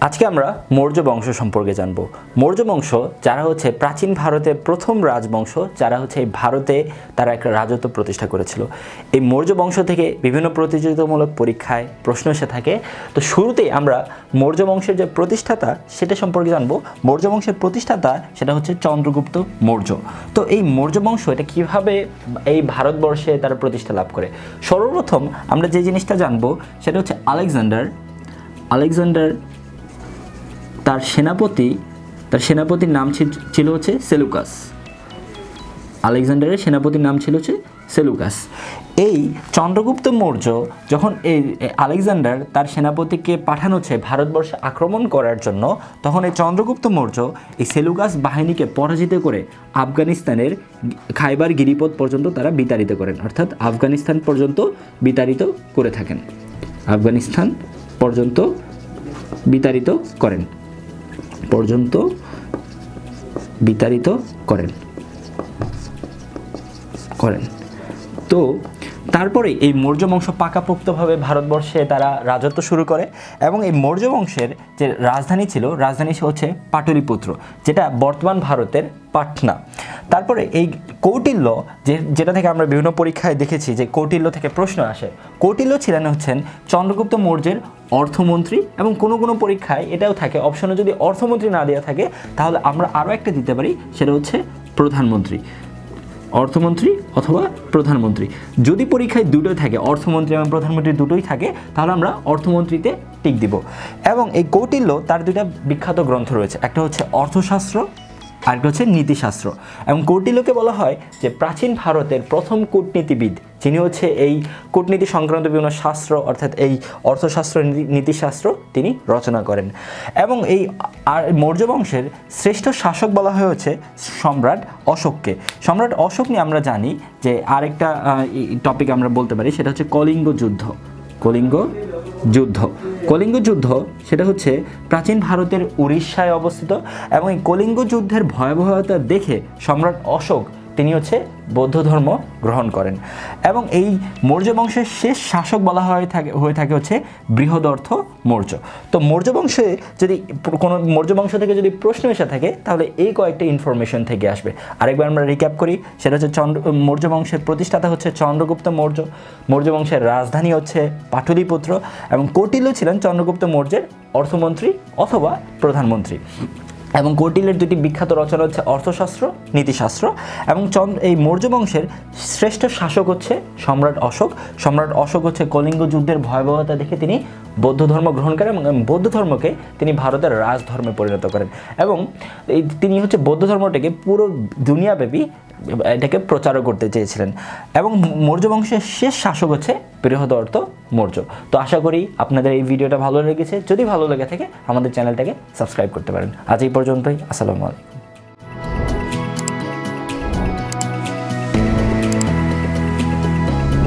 আজকে আমরা মৌর্য বংশ সম্পর্কে জানব। মৌর্য বংশ যারা হচ্ছে প্রাচীন ভারতের প্রথম রাজবংশ, যারা হচ্ছে এই ভারতে তারা একটা রাজত্ব প্রতিষ্ঠা করেছিল। এই মৌর্য বংশ থেকে বিভিন্ন প্রতিযোগিতামূলক পরীক্ষায় প্রশ্ন এসে থাকে। তো শুরুতেই আমরা মৌর্য বংশের যে প্রতিষ্ঠাতা সেটা সম্পর্কে জানব। মৌর্য বংশের প্রতিষ্ঠাতা সেটা হচ্ছে চন্দ্রগুপ্ত মৌর্য। তো এই মৌর্য বংশ এটা কীভাবে এই ভারতবর্ষে তারা প্রতিষ্ঠা লাভ করে? সর্বপ্রথম আমরা যে জিনিসটা জানবো সেটা হচ্ছে আলেকজান্ডার তার সেনাপতির নাম ছিল হচ্ছে সেলুকাস। আলেকজান্ডারের সেনাপতির নাম ছিল হচ্ছে সেলুকাস। এই চন্দ্রগুপ্ত মৌর্য যখন এই আলেকজান্ডার তার সেনাপতিকে পাঠানো হচ্ছে ভারতবর্ষে আক্রমণ করার জন্য, তখন এই চন্দ্রগুপ্ত মৌর্য এই সেলুকাস বাহিনীকে পরাজিত করে আফগানিস্তানের খাইবার গিরিপথ পর্যন্ত তারা বিতাড়িত করেন, অর্থাৎ আফগানিস্তান পর্যন্ত বিতাড়িত করে থাকেন। আফগানিস্তান পর্যন্ত বিতাড়িত করেন তো তারপরে এই মৌর্য বংশ পাকাপোক্তভাবে ভারতবর্ষে তারা রাজত্ব শুরু করে এবং এই মৌর্য বংশের যে রাজধানী হচ্ছে পাটলিপুত্র, যেটা বর্তমান ভারতের পাটনা। তারপরে এই কৌটিল্য, যেটা থেকে আমরা বিভিন্ন পরীক্ষায় দেখেছি যে কৌটিল্য থেকে প্রশ্ন আসে। কৌটিল্য হচ্ছেন চন্দ্রগুপ্ত মৌর্যের অর্থমন্ত্রী, এবং কোনো কোনো পরীক্ষায় এটাও থাকে, অপশনে যদি অর্থমন্ত্রী না দেওয়া থাকে তাহলে আমরা আরও একটা দিতে পারি, সেটা হচ্ছে প্রধানমন্ত্রী, অর্থমন্ত্রী অথবা প্রধানমন্ত্রী। যদি পরীক্ষায় দুটোই থাকে, অর্থমন্ত্রী এবং প্রধানমন্ত্রী দুটোই থাকে, তাহলে আমরা অর্থমন্ত্রীতে টিক দিব। এবং এই কৌটিল্য তার দুইটা বিখ্যাত গ্রন্থ রয়েছে, একটা হচ্ছে অর্থশাস্ত্র, আরেকটা হচ্ছে নীতিশাস্ত্র। এবং কৌটিল্যকে বলা হয় যে প্রাচীন ভারতের প্রথম কূটনীতিবিদ, যিনি হচ্ছে এই কূটনীতি সংক্রান্ত বিভিন্ন শাস্ত্র, অর্থাৎ এই অর্থশাস্ত্র, নীতিশাস্ত্র তিনি রচনা করেন। এবং এই মৌর্য বংশের শ্রেষ্ঠ শাসক বলা হয় হচ্ছে সম্রাট অশোককে। সম্রাট অশোক নিয়ে আমরা জানি যে আরেকটা টপিক আমরা বলতে পারি, সেটা হচ্ছে কলিঙ্গ যুদ্ধ সেটা হচ্ছে প্রাচীন ভারতের উড়িষ্যায় অবস্থিত। এবং এই কলিঙ্গ যুদ্ধের ভয়াবহতা দেখে সম্রাট অশোক তিনি হচ্ছে বৌদ্ধ ধর্ম গ্রহণ করেন। এবং এই মৌর্য বংশের শেষ শাসক বলা হয়ে থাকে হচ্ছে বৃহদর্থ মৌর্য। তো মৌর্য বংশ থেকে যদি প্রশ্ন এসে থাকে তাহলে এই কয়েকটা ইনফরমেশন থেকে আসবে। আরেকবার আমরা রিক্যাপ করি, সেটা হচ্ছে মৌর্য বংশের প্রতিষ্ঠাতা হচ্ছে চন্দ্রগুপ্ত মৌর্য, মৌর্য বংশের রাজধানী হচ্ছে পাটলিপুত্র, এবং কৌটিল্য ছিলেন চন্দ্রগুপ্ত মৌর্যের অর্থমন্ত্রী অথবা প্রধানমন্ত্রী। এবং কৌটিল্যের দুটি বিখ্যাত রচনা হচ্ছে অর্থশাস্ত্র, নীতিশাস্ত্র। এবং এই মৌর্য বংশের শ্রেষ্ঠ শাসক হচ্ছে সম্রাট অশোক। সম্রাট অশোক হচ্ছে কলিঙ্গ যুদ্ধের ভয়াবহতা দেখে তিনি বৌদ্ধ ধর্ম গ্রহণ করেন এবং বৌদ্ধ ধর্মকে তিনি ভারতের রাজধর্মে পরিণত করেন। এবং তিনি হচ্ছে বৌদ্ধ ধর্মটাকে পুরো দুনিয়াব্যাপী এটাকে প্রচারও করতে চেয়েছিলেন। এবং মৌর্য বংশের শেষ শাসক হচ্ছে বৃহদর্থ মৌর্য। তো আশা করি আপনাদের এই ভিডিওটা ভালো লেগেছে। যদি ভালো লেগে থাকে আমাদের চ্যানেলটাকে সাবস্ক্রাইব করতে পারেন। আজ এই পর্যন্তই। আসসালামু আলাইকুম।